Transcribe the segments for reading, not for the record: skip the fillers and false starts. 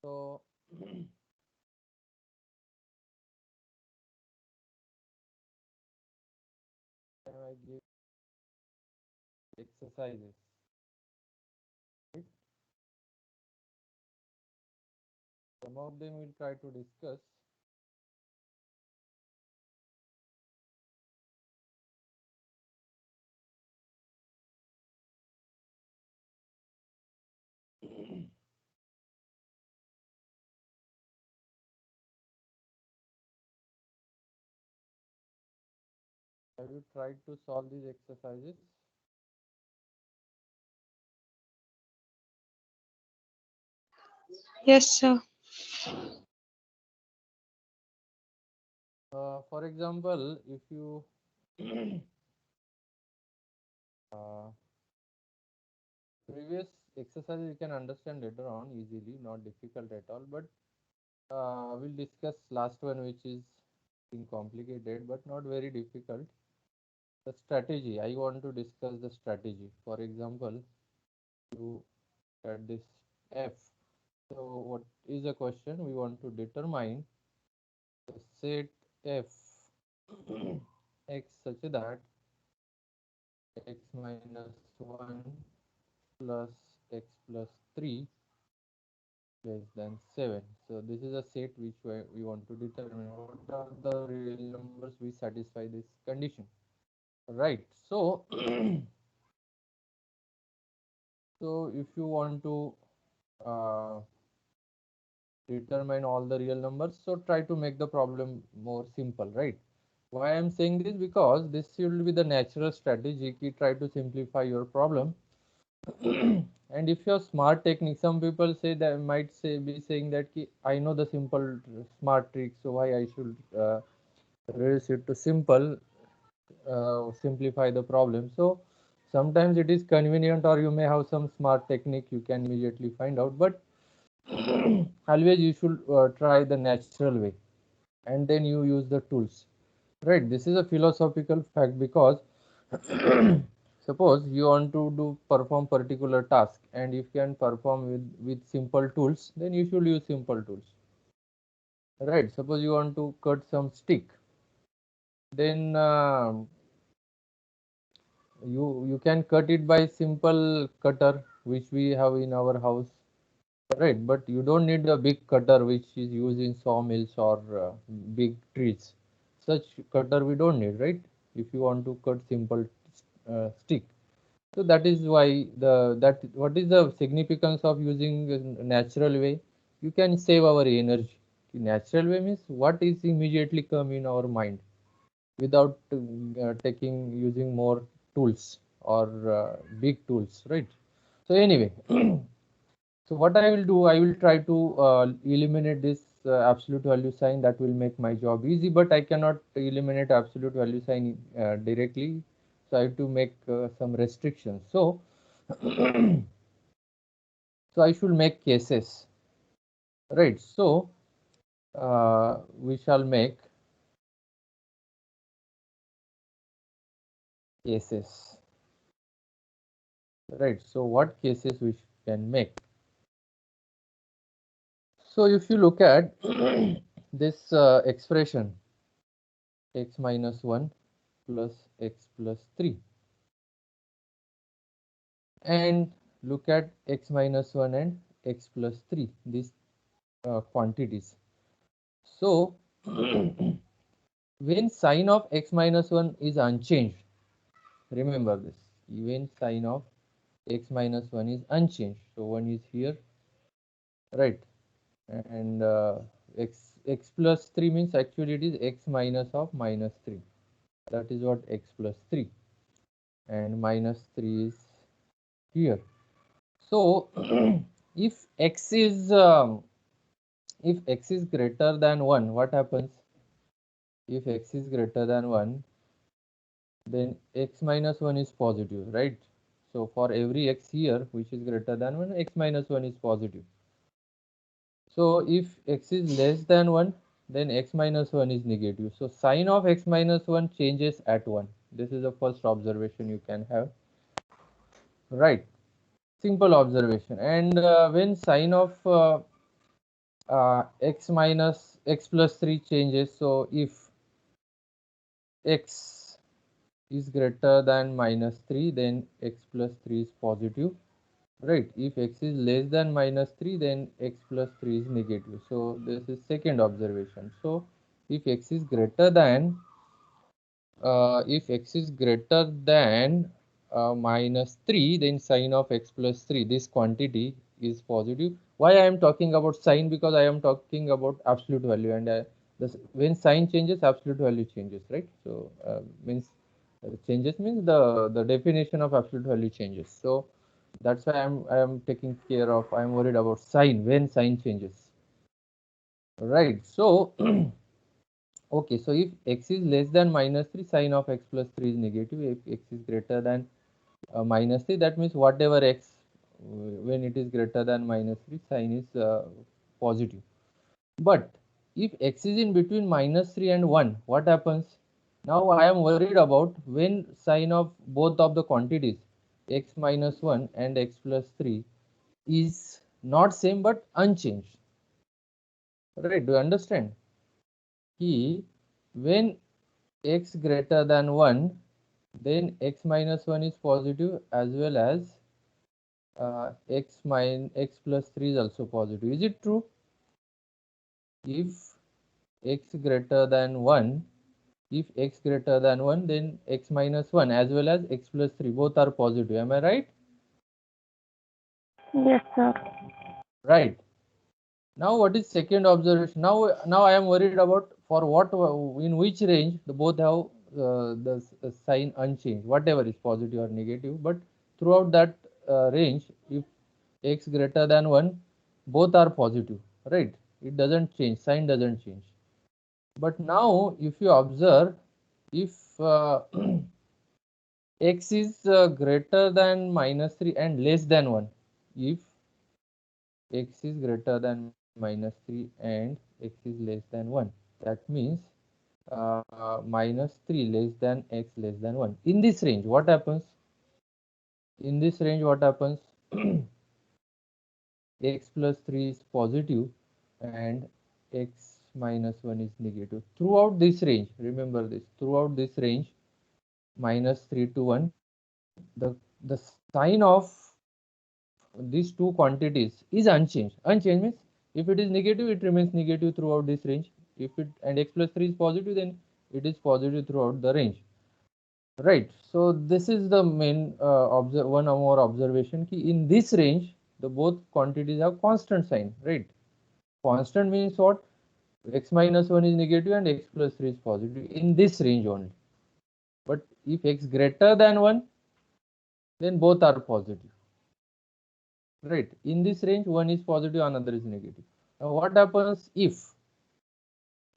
So I give exercises. Right? Some of them we'll try to discuss. Have you tried to solve these exercises? Yes, sir. For example, if you uh, previous exercises you can understand later on easily, not difficult at all. But we'll discuss last one, which is complicated but not very difficult. The strategy. I want to discuss the strategy. For example, you at this f. So what is the question? We want to determine the set f x such that x minus 1 plus x plus 3 less than 7. So this is a set which we want to determine what are the real numbers we satisfy this condition. Right. So so if you want to uh, determine all the real numbers, so try to make the problem more simple, right? Why I'm saying this, because this should be the natural strategy ki try to simplify your problem. And if you're smart technique, some people say that might say be saying that ki, I know the simple smart trick, so why I should reduce it to simple, simplify the problem. So sometimes it is convenient, or you may have some smart technique you can immediately find out, but always you should try the natural way and then you use the tools, right? This is a philosophical fact, because suppose you want to do perform particular task, and if you can perform with simple tools, then you should use simple tools, right? Suppose you want to cut some stick, then you can cut it by simple cutter which we have in our house, right? But you don't need a big cutter which is used in sawmills or big trees. Such cutter we don't need, right? If you want to cut simple stick. So that is why that what is the significance of using a natural way? You can save our energy. Natural way means what is immediately come in our mind without taking using more tools or big tools, right? So anyway, so what I will do, I will try to eliminate this absolute value sign. That will make my job easy, but I cannot eliminate absolute value sign directly. So I have to make some restrictions. So, so I should make cases, right? So we shall make cases, right? So what cases we can make? So if you look at this expression, x minus 1 plus x plus 3, and look at x minus 1 and x plus 3, these quantities. So when sign of x minus 1 is unchanged, remember this, when sign of x minus 1 is unchanged, so 1 is here, right? And x plus 3 means actually it is x minus of minus 3, that is what x plus 3, and minus 3 is here. So if x is greater than 1, what happens? If x is greater than 1, then x minus 1 is positive, right? So for every x here which is greater than 1, x minus 1 is positive. So if x is less than 1, then x minus 1 is negative. So sign of x minus 1 changes at 1. This is the first observation you can have, right? Simple observation. And when sign of x minus x plus 3 changes. So if x is greater than minus 3, then x plus 3 is positive, right? If x is less than minus 3, then x plus 3 is negative. So this is second observation. So if x is greater than if x is greater than minus 3, then sign of x plus 3, this quantity is positive. Why I am talking about sign? Because I am talking about absolute value, and when sign changes, absolute value changes, right? So means changes means the definition of absolute value changes. So that's why I am taking care of, I am worried about sign, when sign changes, right? So okay, so if x is less than minus 3, sign of x plus 3 is negative. If x is greater than minus 3, that means whatever x, when it is greater than minus 3, sign is positive. But if x is in between minus 3 and 1, what happens? Now I am worried about when sign of both of the quantities, x minus 1 and x plus 3, is not same but unchanged. Right? Do you understand? He, when x greater than 1, then x minus 1 is positive, as well as x plus 3 is also positive. Is it true? If x greater than 1, if x greater than 1, then x minus 1 as well as x plus 3 both are positive. Am I right? Yes, sir. Right. Now what is second observation? Now I am worried about for what, in which range the both have the sign unchanged, whatever is positive or negative. But throughout that range, if x greater than 1, both are positive, right? It doesn't change, sign doesn't change. But now if you observe, if x is greater than minus 3 and less than 1, if x is greater than minus 3 and x is less than 1, that means minus 3 less than x less than 1. In this range, what happens? In this range, what happens? X plus 3 is positive and x minus 1 is negative. Throughout this range, remember this, throughout this range, minus 3 to 1, the sign of these two quantities is unchanged. Unchanged means if it is negative, it remains negative throughout this range. If it, and x plus 3 is positive, then it is positive throughout the range. Right. So this is the main one or more observation. Ki in this range, the both quantities have constant sign. Right. Constant means what? X minus 1 is negative and x plus 3 is positive in this range only. But if x greater than 1, then both are positive. Right. In this range, one is positive, another is negative. Now what happens if,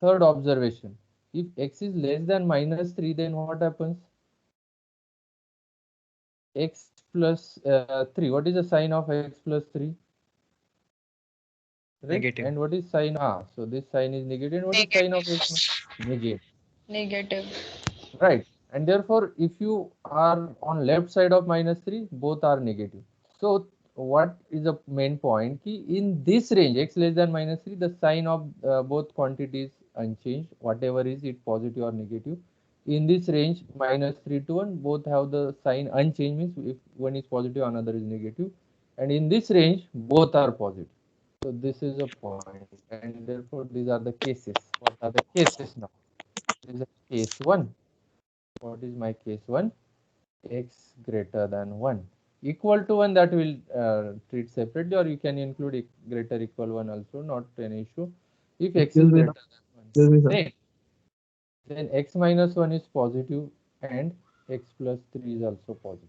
third observation, if x is less than minus 3, then what happens? X plus 3. What is the sign of x plus 3? Right. Negative. And what is sign? So this sign is negative. And what is sign of x? Negative. Negative. Right. And therefore, if you are on left side of minus 3, both are negative. So what is the main point? Ki in this range, x less than minus 3, the sign of both quantities unchanged, whatever is it, positive or negative. In this range, minus 3 to 1, both have the sign unchanged, means if one is positive, another is negative. And in this range, both are positive. So this is a point, and therefore these are the cases. What are the cases now? This is a case 1. What is my case 1? X greater than 1. Equal to 1, that will treat separately, or you can include greater equal 1 also, not an issue. If x is Excuse me, greater sir. than 1, Excuse me, sir. then x minus 1 is positive and x plus 3 is also positive.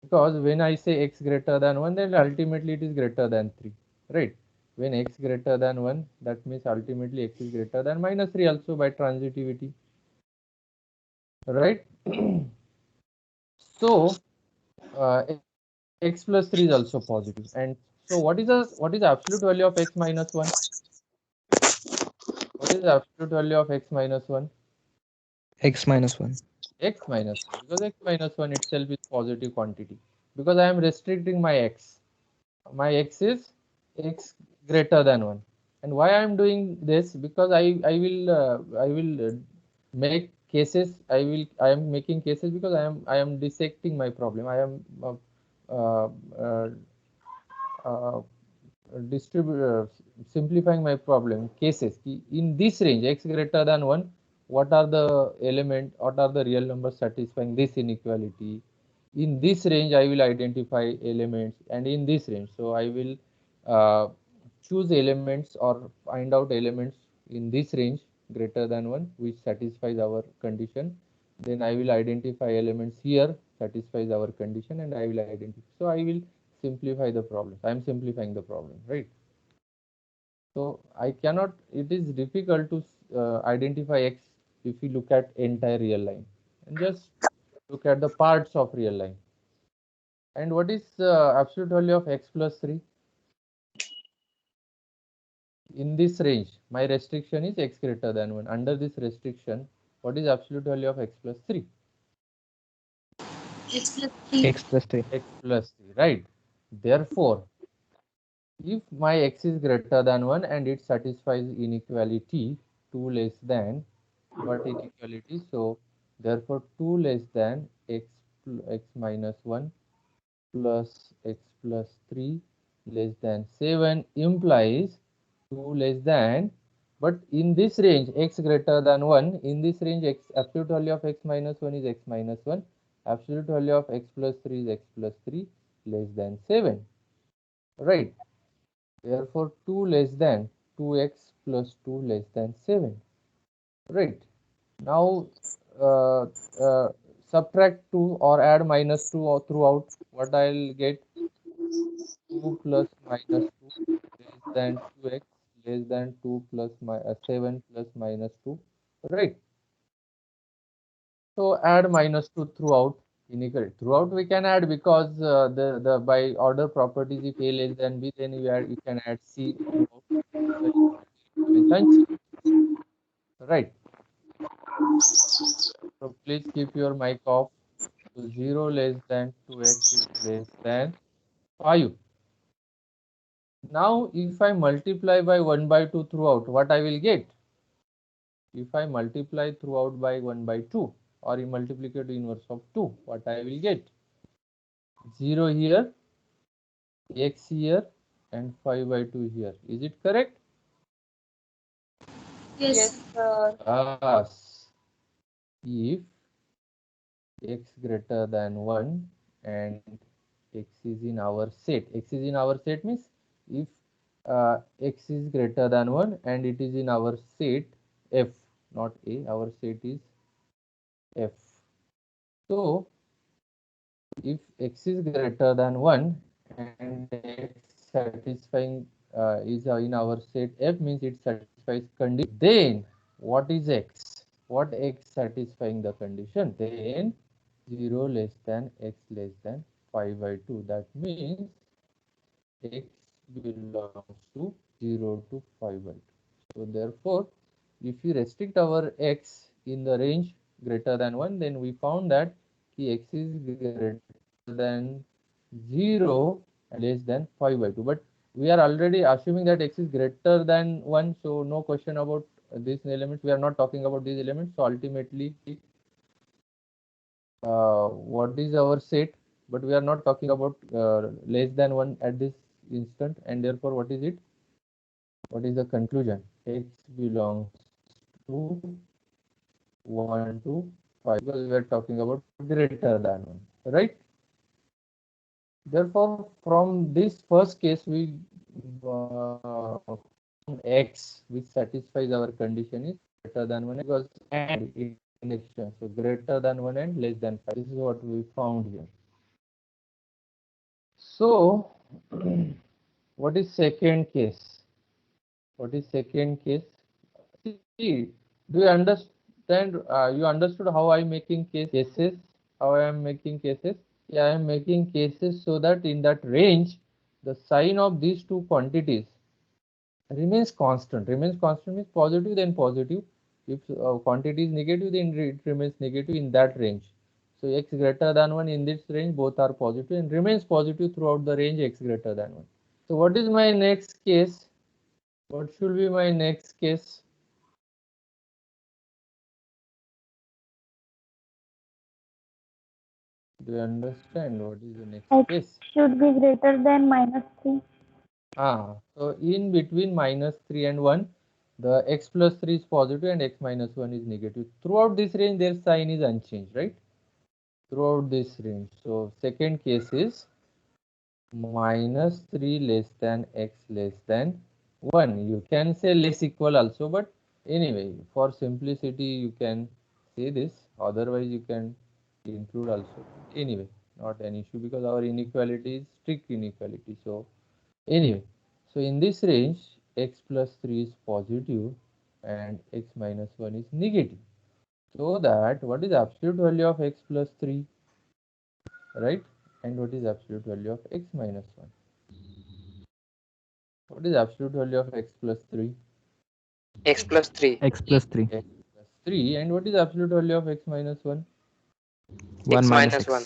Because when I say x greater than 1, then ultimately it is greater than 3, right? When x greater than 1, that means ultimately x is greater than minus 3 also by transitivity, right? So x plus 3 is also positive. And so what is the absolute value of x minus 1? What is the absolute value of x minus 1? X minus 1. X minus 1, because x minus 1 itself is positive quantity. Because I am restricting my x. My x is x greater than 1. And why I am doing this? Because I will make cases. I am making cases because I am dissecting my problem. I am uh, uh, uh, simplifying my problem cases. In this range x greater than 1, what are the what are the real numbers satisfying this inequality? In this range I will identify elements, and in this range, so I will uh, choose elements or find out elements in this range greater than 1 which satisfies our condition. Then I will identify elements here satisfies our condition, and I will identify. So I will simplify the problem. I am simplifying the problem, right? So I cannot, it is difficult to identify x if you look at entire real line and just look at the parts of real line. And what is absolute value of x plus 3? In this range, my restriction is x greater than 1. Under this restriction, what is absolute value of x plus 3? X plus 3. X plus 3. X plus 3, right? Therefore, if my x is greater than 1 and it satisfies inequality 2 less than, what inequality? So, therefore, 2 less than x minus 1 plus x plus 3 less than 7 implies 2 less than, but in this range x greater than 1, in this range x absolute value of x minus 1 is x minus 1, absolute value of x plus 3 is x plus 3 less than 7, right? Therefore 2 less than 2x plus 2 less than 7, right? Now uh, uh, subtract 2 or add minus 2 or throughout, what I'll get? 2 plus minus 2 less than 2x less than 2 plus 7 plus minus 2, right? So add minus 2 throughout. Inequality throughout we can add because the by order properties, if a less than b, then you can add c throughout, the equality remains unchanged, right? So please keep your mic off. So 0 less than 2x is less than 5. Now if I multiply by 1 by 2 throughout, what I will get? If I multiply throughout by 1 by 2 or in multiplicative inverse of 2, what I will get? 0 here, x here, and 5 by 2 here. Is it correct? Yes, sir. Yes. If x greater than 1 and x is in our set, x is in our set means if x is greater than 1 and it is in our set f, not a, our set is f. So if x is greater than 1 and x satisfying is in our set f, means it satisfies condition, then what is x? What x satisfying the condition? Then 0 less than x less than 5 by 2. That means x belongs to 0 to 5 by 2. So therefore, if we restrict our x in the range greater than 1, then we found that x is greater than 0 and less than 5 by 2. But we are already assuming that x is greater than 1, so no question about these elements. We are not talking about these elements. So ultimately, what is our set? But we are not talking about less than 1 at this instant, and therefore what is it? What is the conclusion? X belongs to 1 to 5 because we are talking about greater than 1, right? Therefore, from this first case, we x which satisfies our condition is greater than 1 because and indexion. So greater than 1 and less than 5. This is what we found here. So, what is second case? What is second case? See, do you understand? You understood how I am making cases? How I am making cases? Yeah, I am making cases so that in that range, the sign of these two quantities remains constant. Remains constant means positive, then positive. If quantity is negative, then it remains negative in that range. So x greater than 1 in this range, both are positive and remains positive throughout the range x greater than 1. So what is my next case? What should be my next case? Do you understand what is the next X case? should be greater than -3. So in between -3 and 1, the x plus 3 is positive and x minus 1 is negative. Throughout this range, their sign is unchanged, right? Throughout this range. So second case is -3 less than x less than 1. You can say less equal also, but anyway, for simplicity, you can say this. Otherwise, you can include also. Anyway, not an issue because our inequality is strict inequality. So anyway, so in this range, x plus 3 is positive and x minus 1 is negative. So that what is absolute value of x plus 3, right? And what is absolute value of x minus 1? What is absolute value of x plus 3? X plus 3. X plus 3. X plus 3. And what is absolute value of x minus 1? 1 X minus minus 1.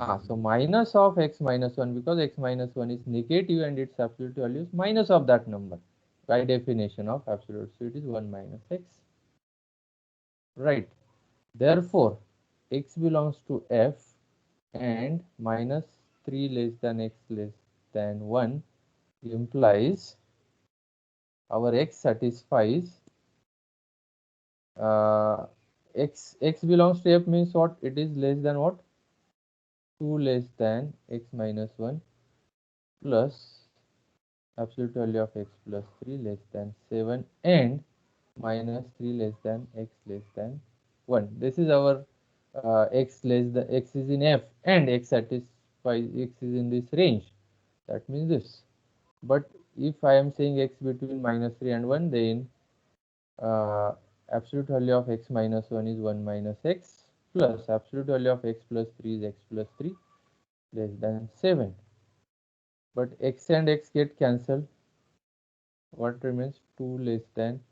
x. So minus of x minus 1 because x minus 1 is negative and its absolute value is minus of that number by definition of absolute. So it is 1 minus x. Right. Therefore, x belongs to f and minus 3 less than x less than 1 implies our x satisfies x belongs to f means what? It is less than what? 2 less than x minus 1 plus absolute value of x plus 3 less than 7 and minus 3 less than x less than 1. This is our x less than x is in f and x satisfies x is in this range. That means this. But if I am saying x between minus 3 and 1, then absolute value of x minus 1 is 1 minus x plus absolute value of x plus 3 is x plus 3 less than 7. But x and x get cancelled. What remains? 2 less than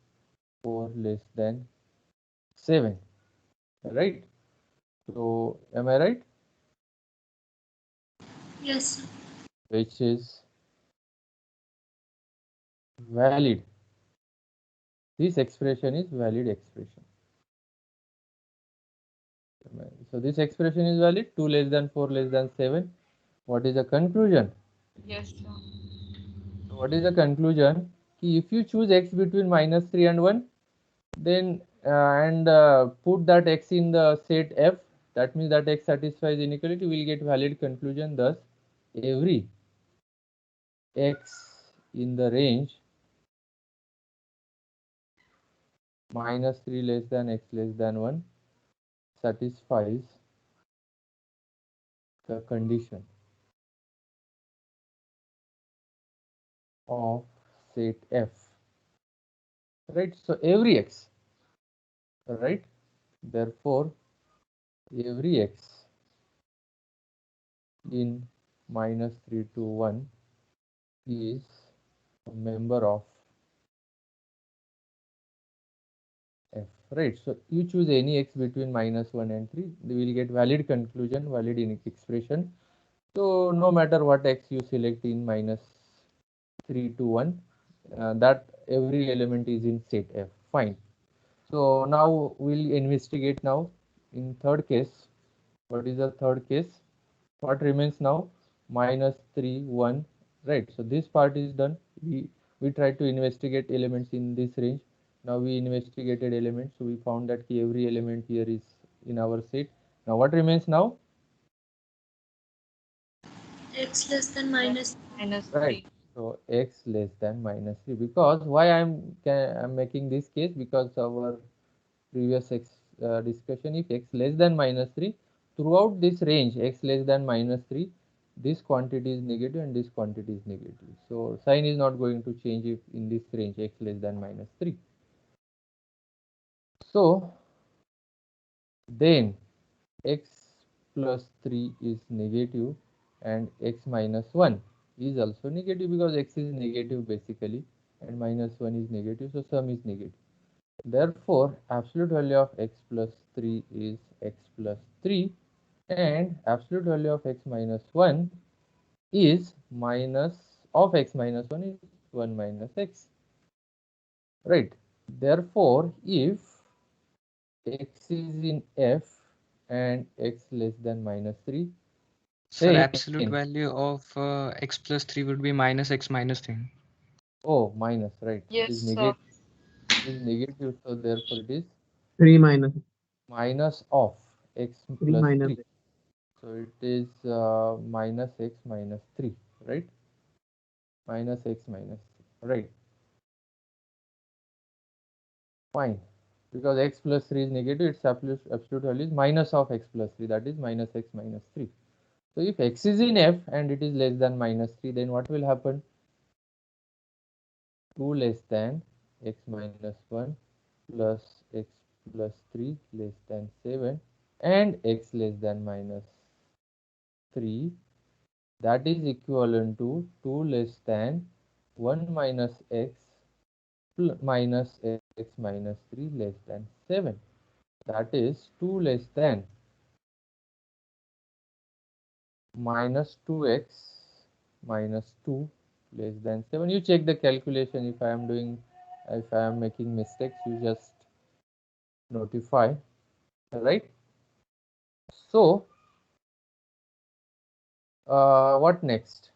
4 less than 7. Right? So, am I right? Yes. Which is valid. This expression is valid expression. So this expression is valid. 2 less than 4 less than 7. What is the conclusion? Yes, sir. So what is the conclusion? If you choose x between minus 3 and 1, then put that x in the set f, that means that x satisfies inequality, will get valid conclusion. Thus, every x in the range minus 3 less than x less than 1 satisfies the condition of set f, right? So every x, right? Therefore every x in minus 3 to 1 is a member of f, right? So you choose any x between minus 1 and 3, they will get valid conclusion, valid expression. So no matter what x you select in minus 3 to 1, that every element is in set f. Fine. So now we'll investigate now in third case. What is the third case? What remains now? Minus 3, 1, right? So this part is done. We tried to investigate elements in this range. Now we investigated elements. So we found that every element here is in our set. Now what remains now? X less than minus. Right. So x less than minus 3. Because why I'm making this case? Because our previous discussion, if x less than minus 3, throughout this range x less than minus 3, this quantity is negative and this quantity is negative. So sign is not going to change if in this range x less than minus 3. So then x plus 3 is negative and x minus 1 is also negative because x is negative basically and minus 1 is negative, so sum is negative. Therefore, absolute value of x plus 3 is x plus 3 and absolute value of x minus 1 is minus of x minus 1 is 1 minus x. right? Therefore, if x is in f and x less than minus 3, Sir, then absolute value of x plus 3 would be minus x minus 3. oh, minus, right? It Yes, is sir. negative. It is negative, so therefore it is 3 minus minus of x 3 plus minus 3. So it is minus x minus 3, right? Minus x minus 3, right? Fine. Because x plus 3 is negative, its absolute value is minus of x plus 3, that is minus x minus 3. So if x is in f and it is less than minus 3, then what will happen? 2 less than x minus 1 plus x plus 3 less than 7 and x less than minus 3, that is equivalent to 2 less than 1 minus x minus x minus 3 less than 7. That is 2 less than minus 2x minus 2 less than 7. You check the calculation. If I am making mistakes, you just notify, right? So what next?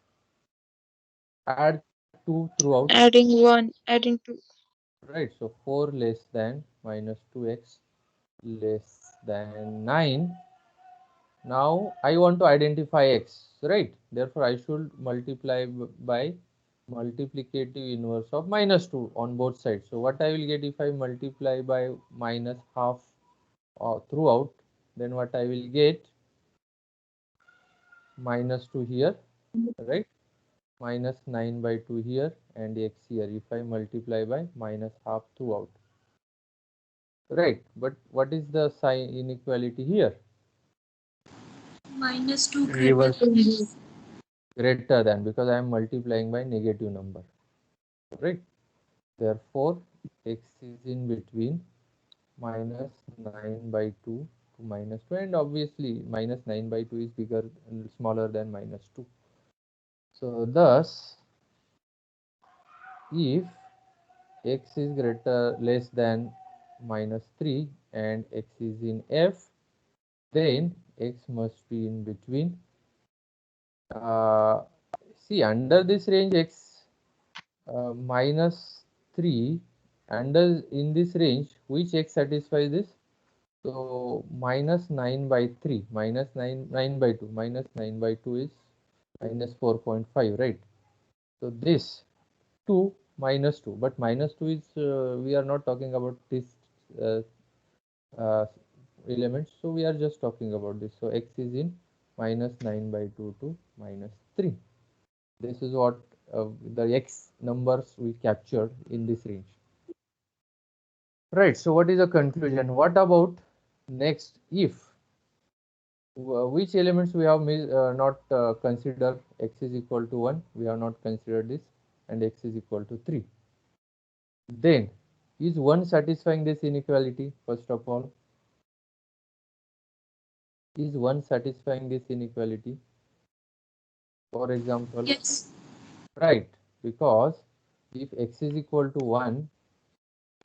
Add 2 throughout, Adding 1, adding 2. right? So 4 less than minus 2x less than 9. Now I want to identify x, right? Therefore I should multiply by multiplicative inverse of minus 2 on both sides. So what I will get if I multiply by minus half throughout, then what I will get? Minus 2 here, right? Minus 9 by 2 here and x here if I multiply by minus half throughout, right? But what is the sign inequality here? Minus 2 greater Reverse. than x. Greater than, because I am multiplying by negative number, right? Therefore x is in between minus 9 by 2 to minus 2, and obviously minus 9 by 2 is bigger and smaller than minus 2. So thus if x is greater less than minus 3 and x is in f, then x must be in between. See, under this range x minus 3, under in this range which x satisfies this? So minus 9 by 3 minus 9 by 2 minus 9 by 2 is minus 4.5, right? So this 2 minus 2, but minus 2 is we are not talking about this uh, uh, element, so we are just talking about this. So x is in minus 9 by 2 to minus 3. This is what the x numbers we captured in this range, right? So what is the conclusion? What about next if which elements we have not considered? X is equal to 1, we have not considered this, and x is equal to 3. Then is 1 satisfying this inequality? First of all, is 1 satisfying this inequality? For example, Yes. right, because if x is equal to 1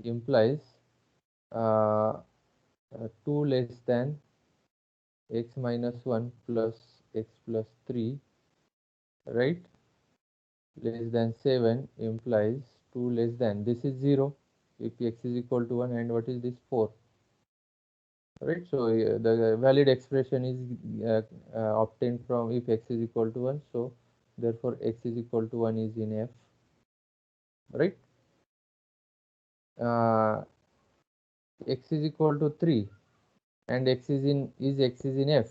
implies 2 less than x minus 1 plus x plus 3, right, less than 7 implies 2 less than, this is 0 if x is equal to 1, and what is this? 4, right? So the valid expression is obtained from if x is equal to 1, so therefore x is equal to 1 is in f, right? uh, x is equal to 3 and x is in f.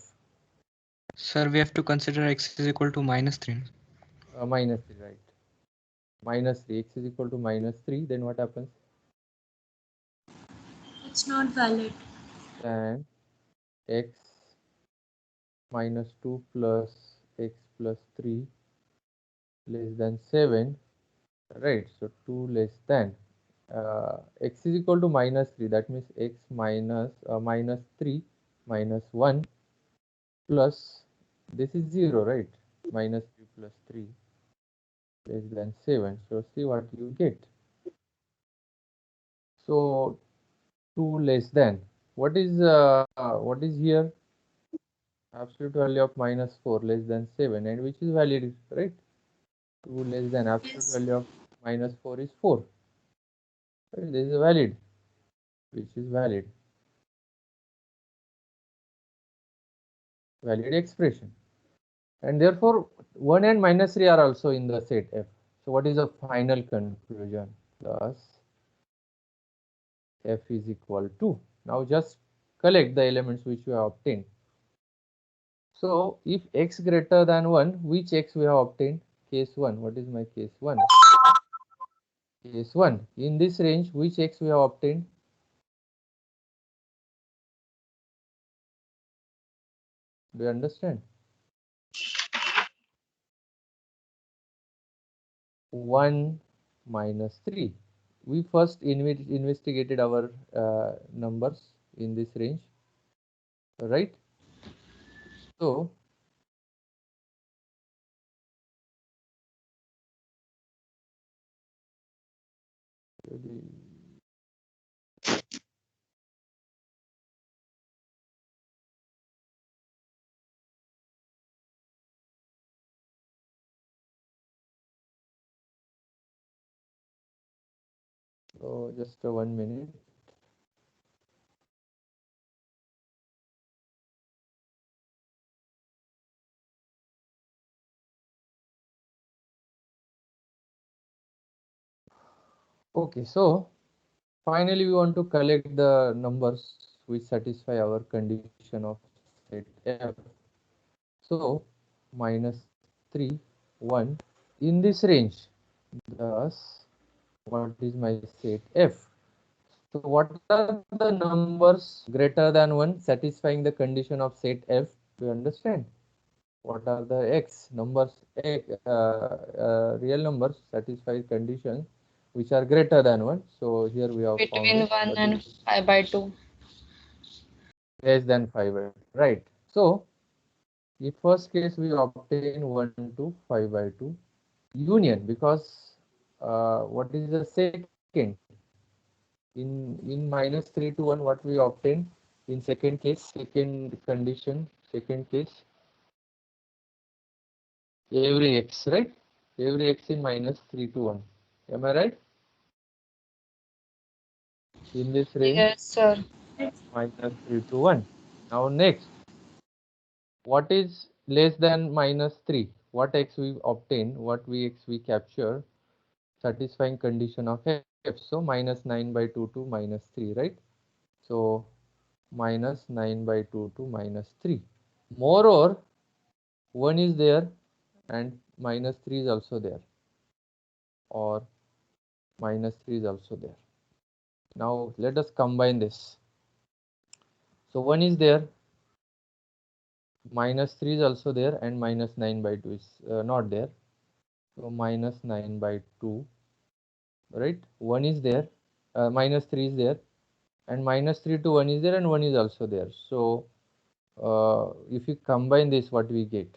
Sir, we have to consider x is equal to minus 3. Minus 3, right? Minus 3, x is equal to minus 3, then what happens? It's not valid. Then x minus 2 plus x plus 3 less than 7, right? So 2 less than x is equal to minus 3, that means x minus minus 3 minus 1 plus this is 0, right? Minus 3 plus 3 less than 7. So see what you get. So 2 less than, what is here? Absolute value of minus 4 less than 7, and which is valid, right? 2 less than absolute Yes. value of minus 4 is 4. Right? This is valid, which is valid expression. And therefore 1 and minus 3 are also in the set F. So what is the final conclusion? Plus F is equal to, now just collect the elements which you have obtained. So if x greater than 1, which x we have obtained? Case 1. What is my case 1? Case 1. In this range, which x we have obtained? Do you understand? 1 minus 3. We first investigated our numbers in this range, right? So just 1 minute. Okay, so finally we want to collect the numbers which satisfy our condition of set F. So minus 3, 1 in this range. Thus, what is my set F? So what are the numbers greater than 1 satisfying the condition of set F? Do you understand? What are the x numbers, real numbers satisfy conditions which are greater than 1? So here we have found Between it, 1 but and 5 by 2. less than 5, right? So in first case we obtain 1 to 5 by 2 union, because what is the second? In minus 3 to 1, what we obtain in second case, second condition, second case, every x, right? Every x in minus 3 to 1. Am I right? In this range, Yes, sir. minus 3 to 1. Now next, what is less than minus 3? What x we obtain, what we x we capture, satisfying condition of f. So minus 9 by 2 to minus 3, right? So minus 9 by 2 to minus 3. Moreover, 1 is there and minus 3 is also there, or minus 3 is also there. Now let us combine this. So 1 is there, minus 3 is also there, and minus 9 by 2 is not there. So minus 9 by 2, right? 1 is there, minus 3 is there, and minus 3 to 1 is there, and 1 is also there. So if you combine this, what we get?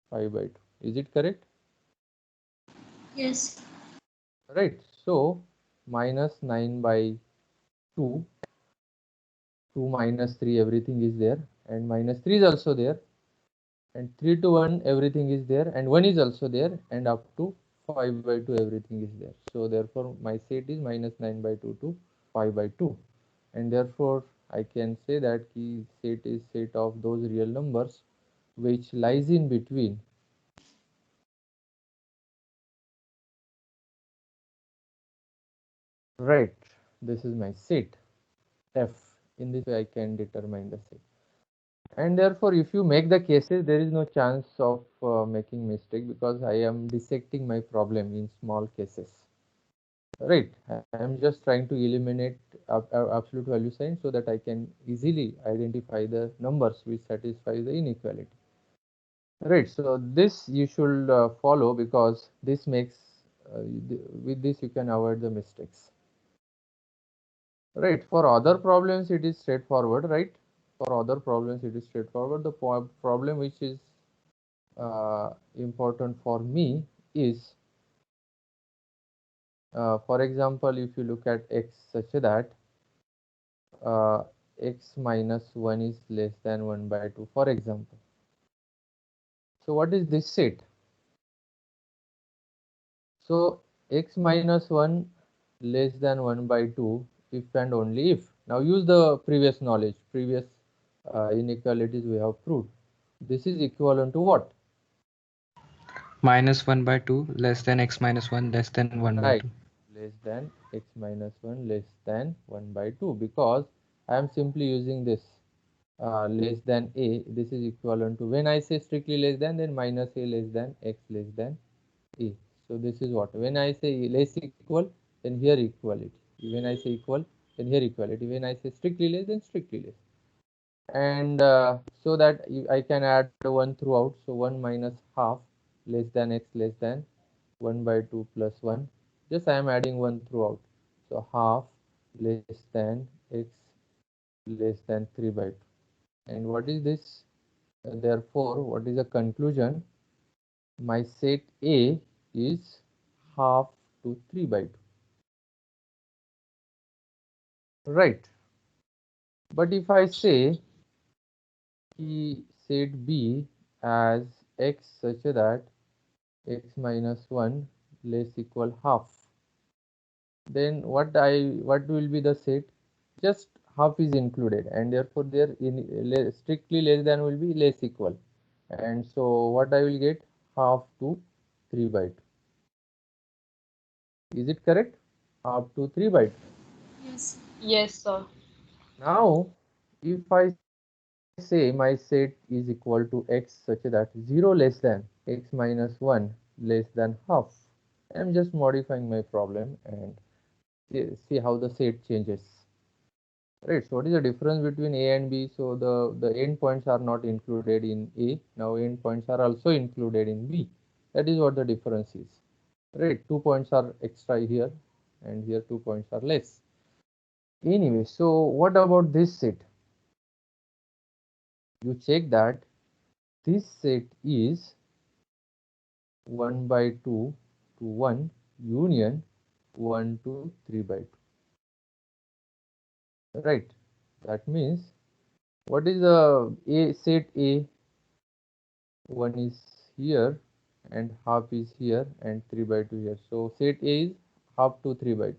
5 by 2. Is it correct? Yes. Right. So minus 9 by 2 to minus 3, everything is there, and minus 3 is also there, and 3 to 1, everything is there, and 1 is also there, and up to 5 by 2, everything is there. So therefore my set is minus 9 by 2 to 5 by 2, and therefore I can say that key set is set of those real numbers which lies in between. Right, this is my set F. In this way I can determine the set. And therefore if you make the cases, there is no chance of making mistake, because I am dissecting my problem in small cases. Right, I am just trying to eliminate absolute value sign so that I can easily identify the numbers which satisfy the inequality. Right, so this you should follow, because this makes with this you can avoid the mistakes. Right, for other problems it is straightforward, right? For other problems it is straightforward. The problem which is important for me is For example, if you look at x such that uh, x minus 1 is less than 1 by 2, for example. So what is this set? So x minus 1 less than 1 by 2 if and only if. Now use the previous knowledge, previous inequalities we have proved. This is equivalent to what? Minus 1 by 2 less than x minus 1 less than 1 by 2. Right, less than x minus 1 less than 1 by 2, because I am simply using this less than a. This is equivalent to, when I say strictly less than, then minus a less than x less than a. So this is what, when I say less equal, then here equality. When I say equal, then here equality. When I say strictly less, then strictly less. And so that I can add 1 throughout. So 1 minus half less than x less than 1 by 2 plus 1. Just I am adding 1 throughout. So half less than x less than 3 by 2. And what is this? Therefore, what is the conclusion? My set A is half to 3 by 2. Right. But if I say set B as x such that x minus 1 less equal half, then what will be the set? Just half is included, and therefore there in strictly less than will be less equal, and so what I will get? Half to 3 by 2. Is it correct? Half to 3 by 2. Yes. Yes, sir. Now if I say my set is equal to x such that 0 less than x minus 1 less than half, I am just modifying my problem and see how the set changes. Right, so what is the difference between A and B? So the endpoints are not included in A. Now endpoints are also included in B. That is what the difference is. Right, 2 points are extra here, and here 2 points are less. Anyway, so what about this set? You check that this set is 1 by 2 to 1 union 1 to 3 by 2. Right, that means what is the A set A? 1 is here and half is here and 3 by 2 here. So set A is half to 3 by 2.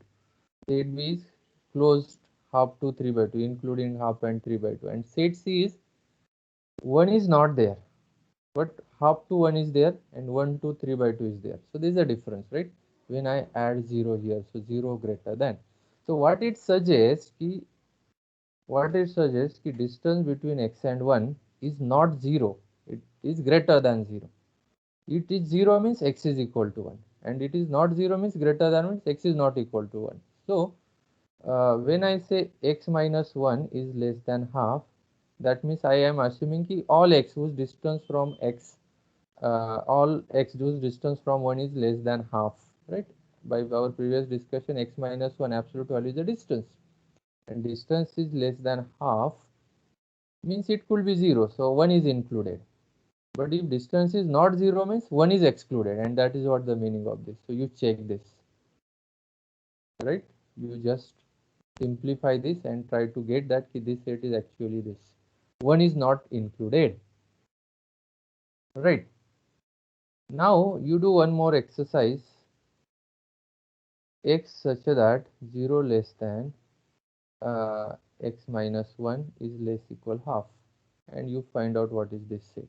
Set B is closed half to 3 by 2, including half and 3 by 2. And set C is 1 is not there, but half to 1 is there and 1 to 3 by 2 is there. So there is a difference, right? When I add 0 here, so 0 greater than. So what it suggests ki distance between x and 1 is not 0. It is greater than 0. It is 0 means x is equal to 1, and it is not 0 means greater than means x is not equal to 1. So when I say x minus 1 is less than half, that means I am assuming ki all x whose distance from x, all x whose distance from 1 is less than half, right? By our previous discussion, x minus 1 absolute value is the distance, and distance is less than half means it could be 0, so 1 is included. But if distance is not 0 means 1 is excluded, and that is what the meaning of this. So you check this, right? You just simplify this and try to get that this set is actually this. 1 is not included, right? Now you do one more exercise, x such that 0 less than x minus 1 is less equal half, and you find out what is this set.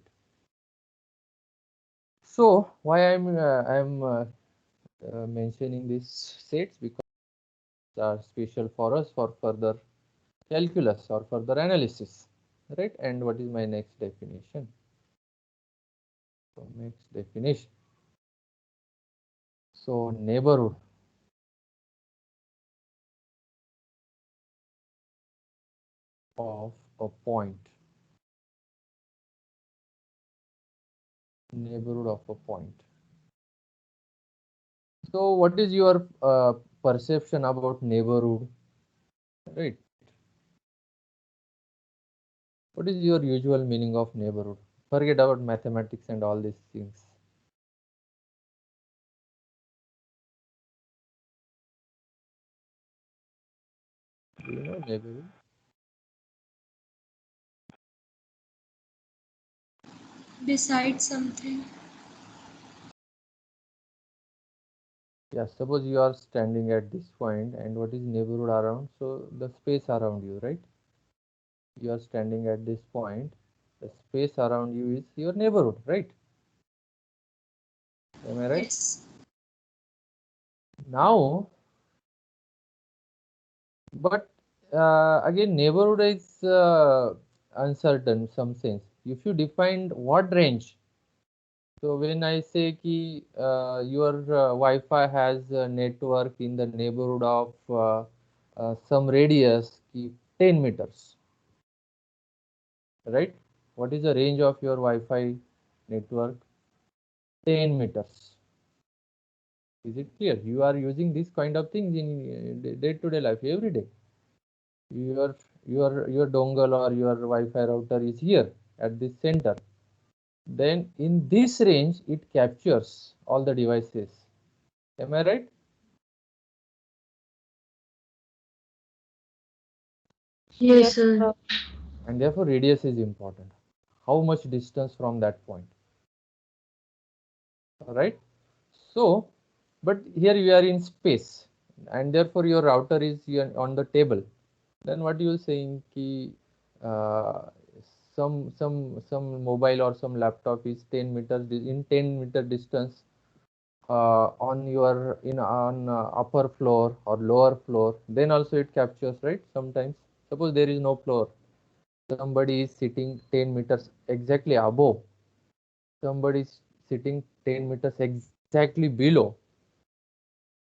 So why I'm mentioning these sets, because they are special for us for further calculus or further analysis, right? And what is my next definition? So next definition, so neighborhood of a point, neighborhood of a point. So what is your perception about neighborhood, right? What is your usual meaning of neighborhood? Forget about mathematics and all these things. Do you know neighborhood? Beside something. Yeah, suppose you are standing at this point, and what is neighborhood around? So the space around you, right? You are standing at this point. The space around you is your neighborhood, right? Am I right? Yes. Now, but again, neighborhood is uncertain some sense. If you defined what range, so when I say ki your Wi-Fi has a network in the neighborhood of some radius ki 10 meters, right? What is the range of your Wi-Fi network? 10 meters. Is it clear? You are using this kind of things in day-to-day life every day. Your your dongle or your Wi-Fi router is here at this center. Then in this range it captures all the devices. Am I right? Yes, Yes, sir. sir. And therefore radius is important. How much distance from that point? All right. So, but here you are in space, and therefore your router is here on the table. Then what you saying ki uh, some mobile or some laptop is 10 meters in 10-meter distance on your in on upper floor or lower floor, then also it captures, right? Sometimes suppose there is no floor, somebody is sitting 10 meters exactly above, somebody is sitting 10 meters exactly below,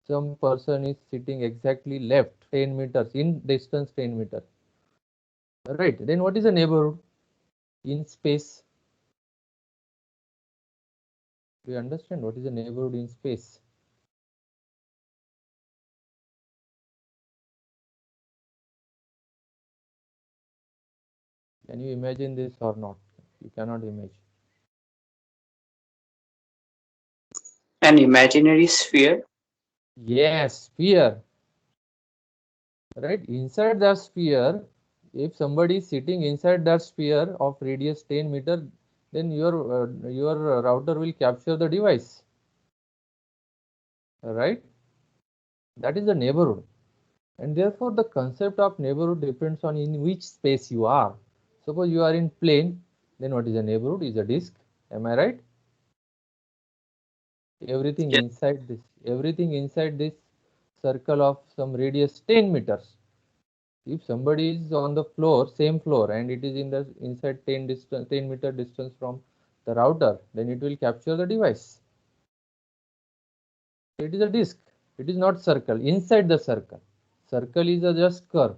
some person is sitting exactly left 10 meters in distance 10 meters, right? Then what is a neighborhood in space? Do you understand what is a neighborhood in space? Can you imagine this or not? You cannot imagine. An imaginary sphere. Yes, sphere, right? Inside the sphere, if somebody is sitting inside that sphere of radius 10 meter, then your router will capture the device, right? That is the neighborhood. And therefore the concept of neighborhood depends on in which space you are. Suppose you are in plane, then what is a neighborhood? Is a disk. Am I right? Everything Yes. inside this, everything inside this circle of some radius 10 meters. If somebody is on the floor, same floor, and it is in the inside 10-meter distance from the router, then it will capture the device. It is a disk. It is not circle. Inside the circle, circle is a just curve.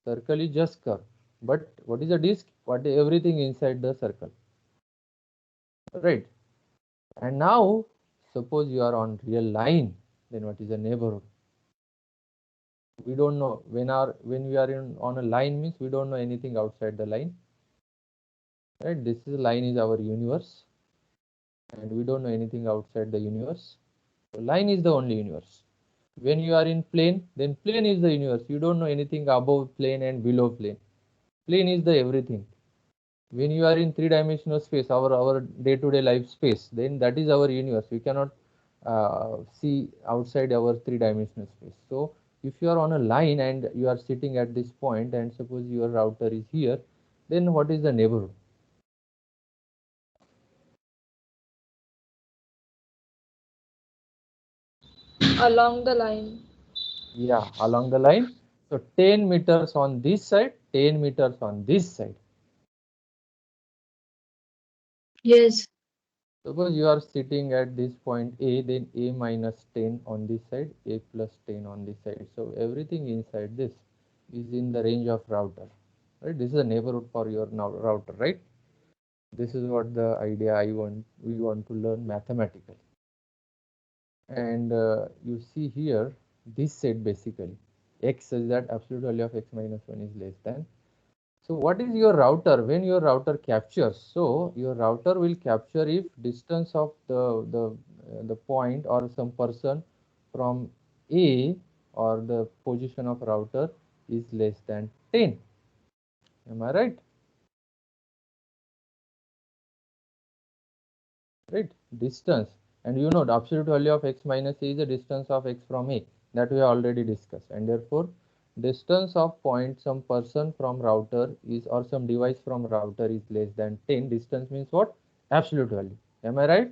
Circle is just curve. But what is a disk? What everything inside the circle, right? And now, suppose you are on real line, then what is a neighborhood? We don't know when we are in on a line means we don't know anything outside the line, right? This is line is our universe, and we don't know anything outside the universe. So line is the only universe. When you are in plane, then plane is the universe. You don't know anything above plane and below plane. Plane is the everything. When you are in three-dimensional space, our day-to-day life space, then that is our universe. We cannot see outside our three-dimensional space. So if you are on a line and you are sitting at this point, and suppose your router is here, then what is the neighborhood? Along the line. Yeah, along the line. So 10 meters on this side, 10 meters on this side. Yes. Suppose you are sitting at this point A, then A minus 10 on this side, A plus 10 on this side. So everything inside this is in the range of router, right? This is a neighborhood for your now router, right? This is what the idea we want to learn mathematically. And you see here, this set basically, x is that absolute value of x minus 1 is less than. So what is your router? When your router captures, so your router will capture if distance of the point or some person from A or the position of router is less than 10. Am I right? Right, distance, and you know the absolute value of x minus a is the distance of x from a, that we already discussed, and therefore distance of point some person from router is, or some device from router is less than 10. Distance means what? Absolute value. Am I right?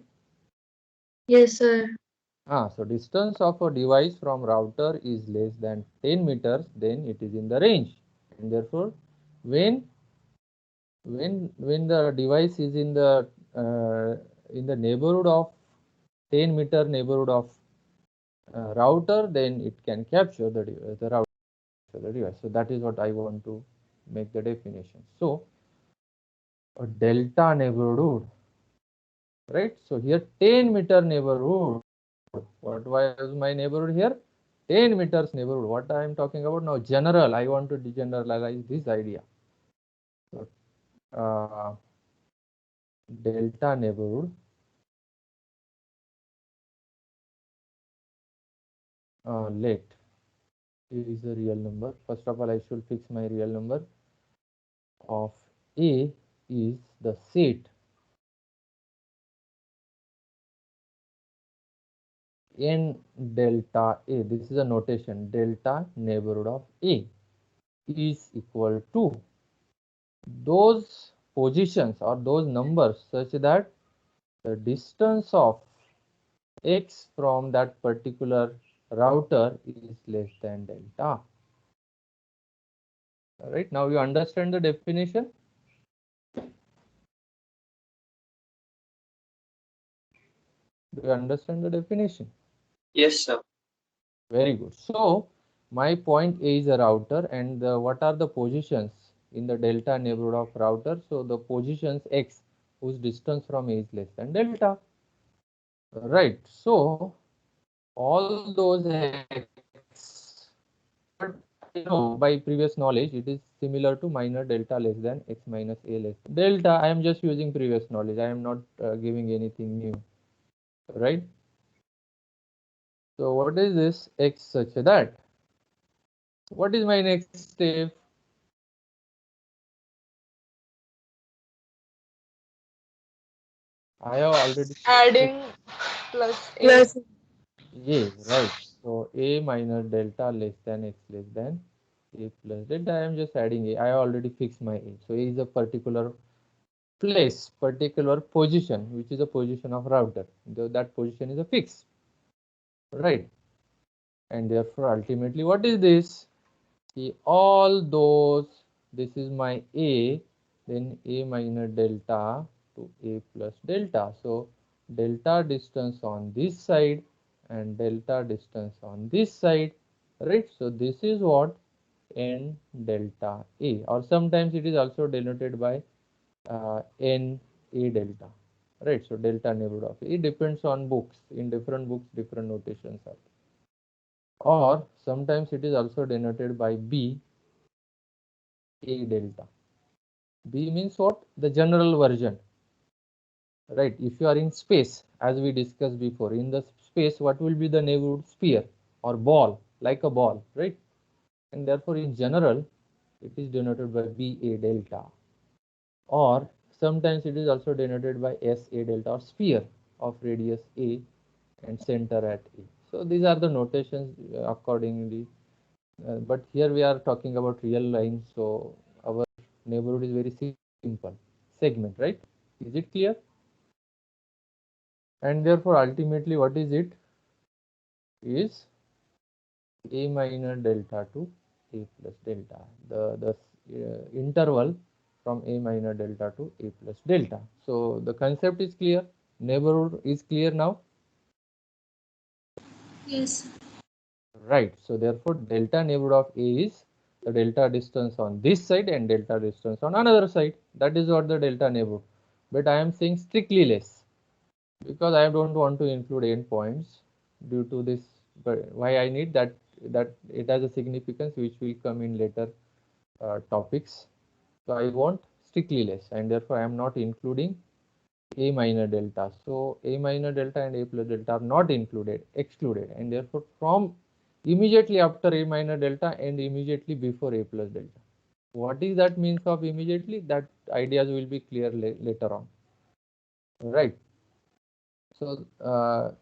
Yes, sir. So distance of a device from router is less than 10 meters, then it is in the range, and therefore when when the device is in the neighborhood of 10-meter neighborhood of router, then it can capture the router the device. So that is what I want to make the definition. So a delta neighborhood, right? So here 10-meter neighborhood. What was my neighborhood here? 10 meters neighborhood. What I am talking about now? General. I want to generalize this idea. So, delta neighborhood. Let A is a real number. First of all, I should fix my real number of A is the set n delta A. This is a notation. Delta neighborhood of A is equal to those positions or those numbers such that the distance of x from that particular router is less than delta. All right, now you understand the definition. Do you understand the definition? Yes, sir. Very good. So my point A is a router, and what are the positions in the delta neighborhood of router? So the positions x whose distance from A is less than delta. Right. So all those x, but you know by previous knowledge it is similar to minor delta less than x minus a less than delta. I am just using previous knowledge. I am not giving anything new. Right. So what is this x such that? What is my next step? I have already Adding plus a. Plus a, right. So a minus delta less than x less than a plus delta. I am just adding a. I have already fixed my a. So a is a particular place, particular position, which is a position of router. That position is a fix, right? And therefore, ultimately, what is this? See, all those, this is my a, then a minus delta to a plus delta. So delta distance on this side and delta distance on this side, right? So this is what n delta a, or sometimes it is also denoted by n a delta, right? So delta neighborhood of a. It depends on books. In different books, different notations are. Or sometimes it is also denoted by b a delta. B means what? The general version, right? If you are in space, as we discussed before, in the space, what will be the neighborhood? Sphere or ball, like a ball, right? And therefore, in general, it is denoted by B a delta. Or sometimes it is also denoted by S a delta, or sphere of radius a and center at a. So these are the notations accordingly. But here we are talking about real lines, so our neighborhood is very simple segment, right? Is it clear? And therefore ultimately what is it? Is a minus delta to a plus delta, the interval from a minus delta to a plus delta. So the concept is clear, neighborhood is clear now, yes. right? So therefore delta neighborhood of a is the delta distance on this side and delta distance on another side. That is what the delta neighborhood. But I am saying strictly less, because I don't want to include endpoints due to this. But why I need that, that it has a significance which will come in later topics. So I want strictly less, and therefore I am not including a minor delta. So a minor delta and a plus delta are not included, excluded, and therefore from immediately after a minor delta and immediately before a plus delta. What is that means of immediately? That ideas will be clear later on, right? So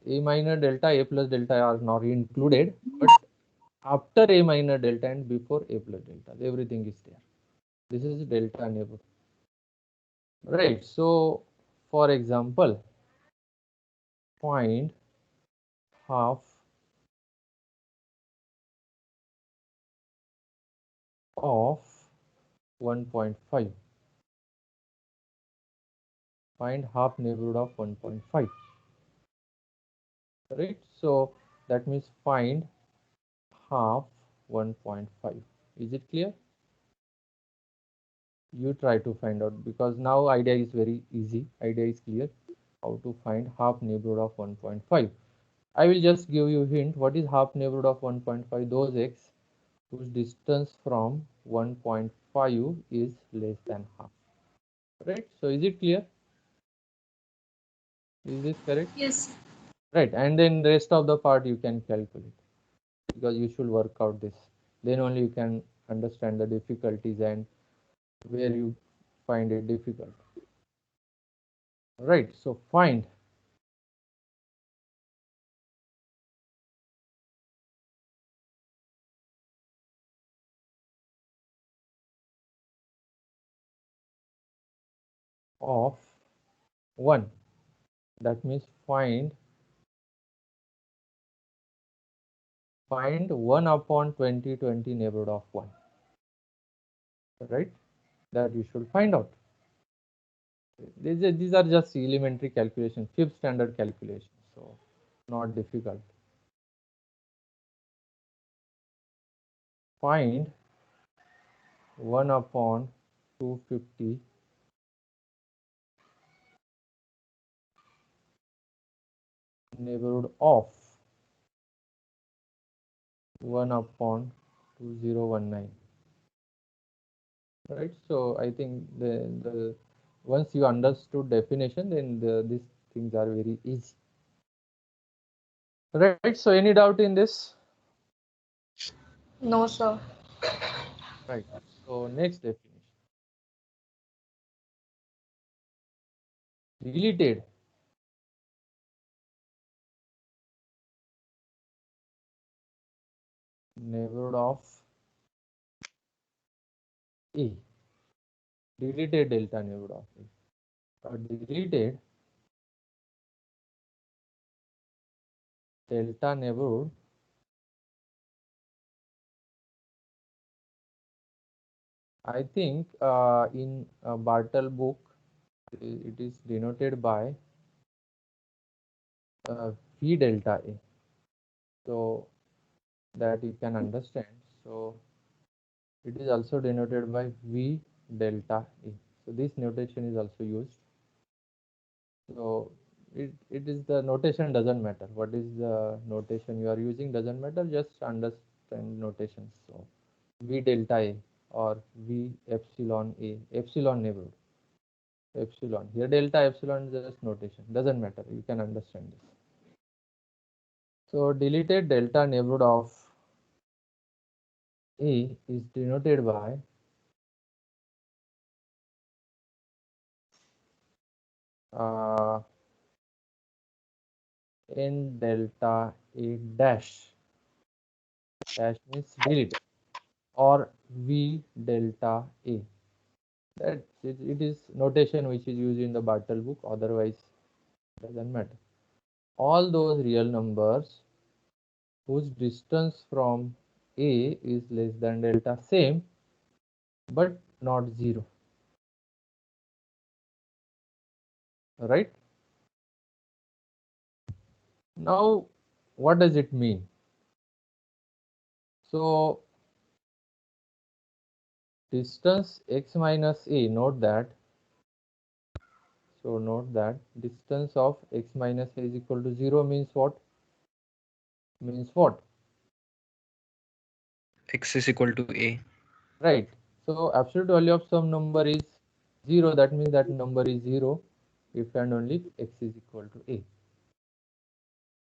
a minor delta, a plus delta are not included, but after a minor delta and before a plus delta, everything is there. This is delta neighbor, right? So for example, find half of 1.5. Find half neighborhood of 1.5, right? So that means find half 1.5. Is it clear? You try to find out, because now idea is very easy. Idea is clear how to find half neighborhood of 1.5. I will just give you a hint. What is half neighborhood of 1.5? Those x whose distance from 1.5 is less than half, right? So is it clear? Is this correct? Yes. Right, and then rest of the part you can calculate, because you should work out this. Then only you can understand the difficulties and where you find it difficult. Right, so find of 1. That means find 1 upon 20 neighborhood of 1. Right, that you should find out. These are just elementary calculations, fifth standard calculations, so not difficult. Find 1 upon 250 neighborhood of 1 upon 2019. Right, so I think the once you understood definition, then these things are very easy. Right, so any doubt in this? No, sir. Right, so next definition, related neighborhood of A, deleted delta neighborhood of A, or deleted delta neighborhood I think in a Bartle book it is denoted by V delta A, so that you can understand. So it is also denoted by V delta A. So this notation is also used. So it is, the notation doesn't matter. What is the notation you are using doesn't matter. Just understand notations. So V delta A or V epsilon A, epsilon neighborhood. Epsilon here, delta epsilon is just notation, doesn't matter. You can understand this. So deleted delta neighborhood of A is denoted by n delta A dash. Dash means deleted, or V delta A. That it is notation which is used in the Bartle book. Otherwise, doesn't matter. All those real numbers whose distance from A is less than delta, same but not 0. Right? Now, what does it mean? So distance x minus a, note that. So note that distance of x minus a is equal to 0 means what? Means what? X is equal to A. Right. So absolute value of some number is 0. That means that number is 0 if and only if x is equal to a.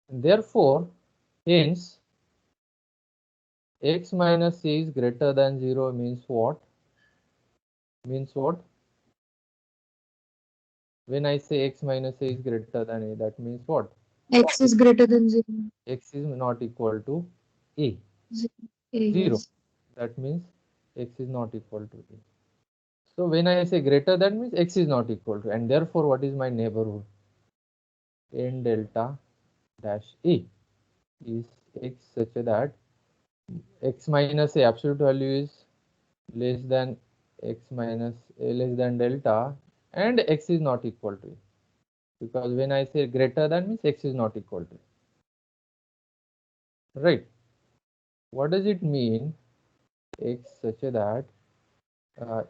Therefore, hence x minus a is greater than 0 means what? Means what? When I say x minus a is greater than a, that means what? X is greater than 0. X is not equal to a. 0. Yes. That means x is not equal to a. So when I say greater, that means x is not equal to, and therefore what is my neighborhood? N delta dash a is x such that x minus a absolute value is less than x minus a less than delta, and x is not equal to a. Because when I say greater than means x is not equal to a. Right. What does it mean? X such that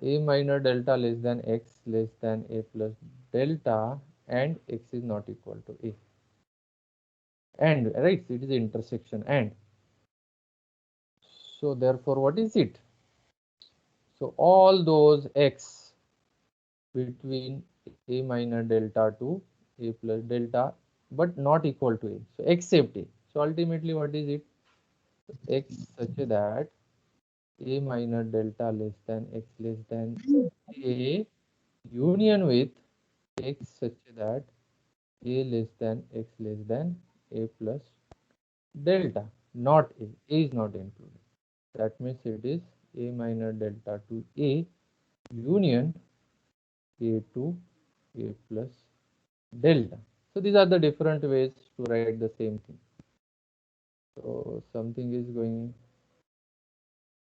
a minor delta less than x less than a plus delta, and x is not equal to a. And right, it is intersection and. So therefore what is it? So all those x between a minor delta to a plus delta but not equal to a, so except a. So ultimately what is it? X such that a minor delta less than x less than a union with x such that a less than x less than a plus delta, not a. A is not included. That means it is a minor delta to a union a to a plus delta. So these are the different ways to write the same thing. So something is going,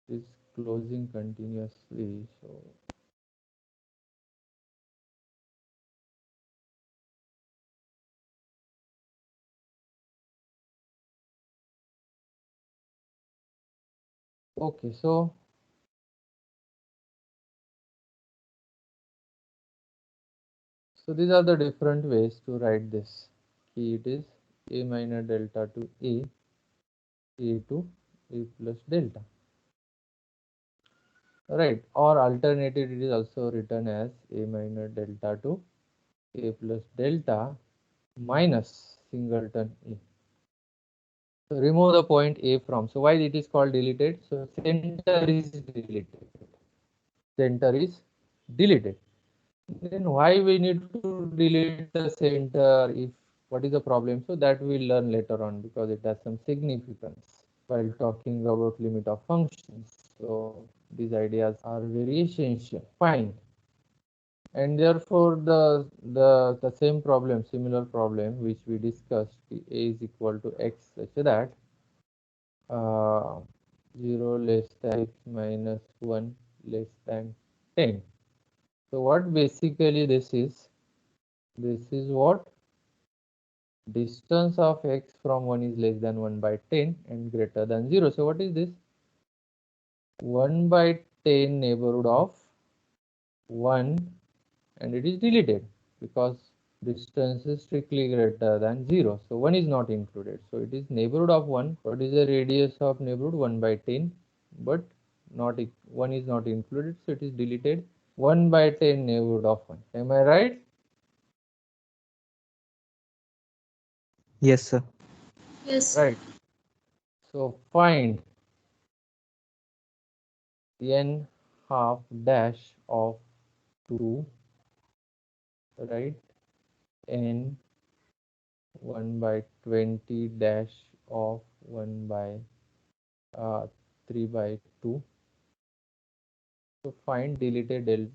is closing continuously. So okay, so these are the different ways to write this. Key it is a minor delta to a to a plus delta. Right, or alternative it is also written as a minor delta to a plus delta minus singleton a. So remove the point a from. So why it is called deleted? So center is deleted. Center is deleted. Then why we need to delete the center? If what is the problem? So that we'll learn later on because it has some significance while talking about limit of functions. So these ideas are very essential. Fine. And therefore the same problem, similar problem which we discussed, a is equal to x such that 0 less than x minus 1 less than 10. So what basically this is what? Distance of x from 1 is less than 1 by 10 and greater than 0. So what is this? 1 by 10 neighborhood of 1, and it is deleted because distance is strictly greater than 0. So 1 is not included. So it is neighborhood of 1. What is the radius of neighborhood? 1 by 10, but not 1 is not included. So it is deleted. 1 by 10 neighborhood of 1. Am I right? Yes, sir. Yes. Right. So find n half dash of 2, right? N 1 by 20 dash of 1 by 3 by 2. So find deleted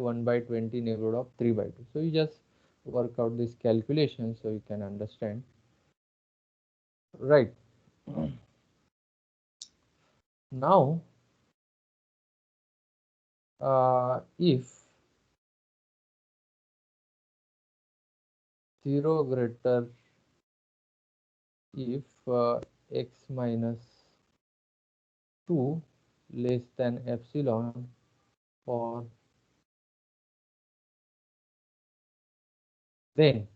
1 by 20 neighborhood of 3 by 2. So you just work out this calculation so you can understand. Right. Now, if 0 greater, if x minus 2 less than epsilon for then,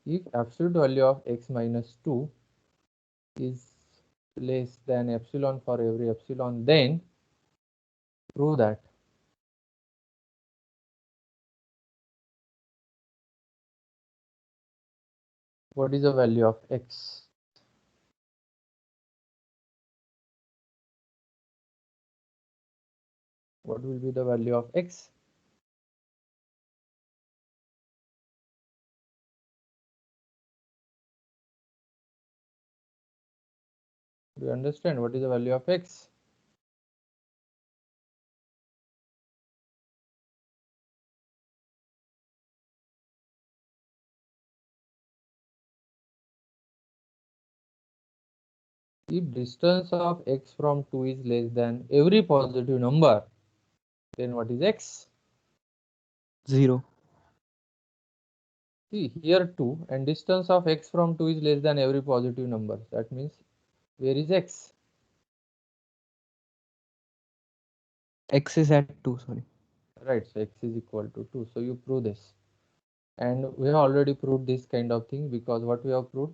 if absolute value of x minus 2 is less than epsilon for every epsilon, then prove that what is the value of x? what will be the value of x? Do you understand what is the value of x? If distance of x from 2 is less than every positive number, then what is x? 0. See here 2 and distance of x from 2 is less than every positive number. That means where is x? X is at 2, sorry. Right, so x is equal to 2. So you prove this. And we have already proved this kind of thing because what we have proved?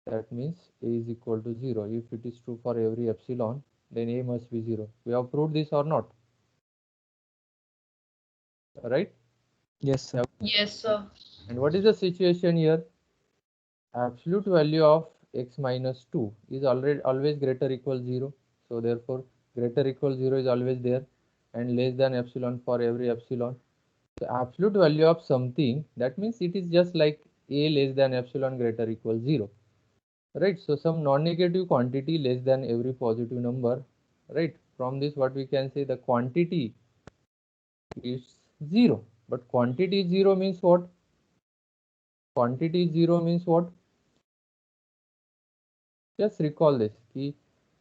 That means a is equal to 0. If it is true for every epsilon, then a must be 0. We have proved this or not? Right? Yes, sir. Yes, sir. And what is the situation here? Absolute value of x minus 2 is always greater equal 0. So therefore greater equal 0 is always there and less than epsilon for every epsilon. The absolute value of something, that means it is just like a less than epsilon greater equal 0. Right, so some non-negative quantity less than every positive number. Right, from this what we can say, the quantity is 0. But quantity 0 means what? Quantity 0 means what? Just recall this.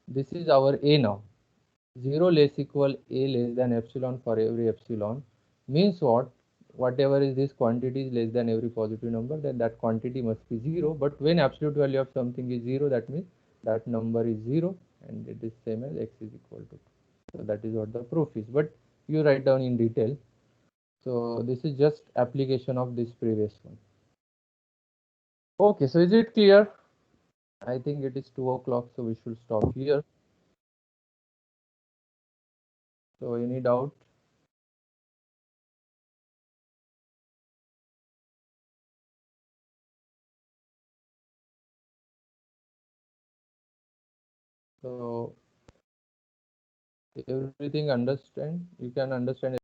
This is our a now. 0 less equal a less than epsilon for every epsilon means what? Whatever is this quantity is less than every positive number, then that quantity must be 0. But when absolute value of something is 0, that means that number is 0 and it is same as x is equal to 2. So that is what the proof is. But you write down in detail. So this is just application of this previous one. Okay, so is it clear? I think it is 2 o'clock, so we should stop here. So any doubt? So everything understand, you can understand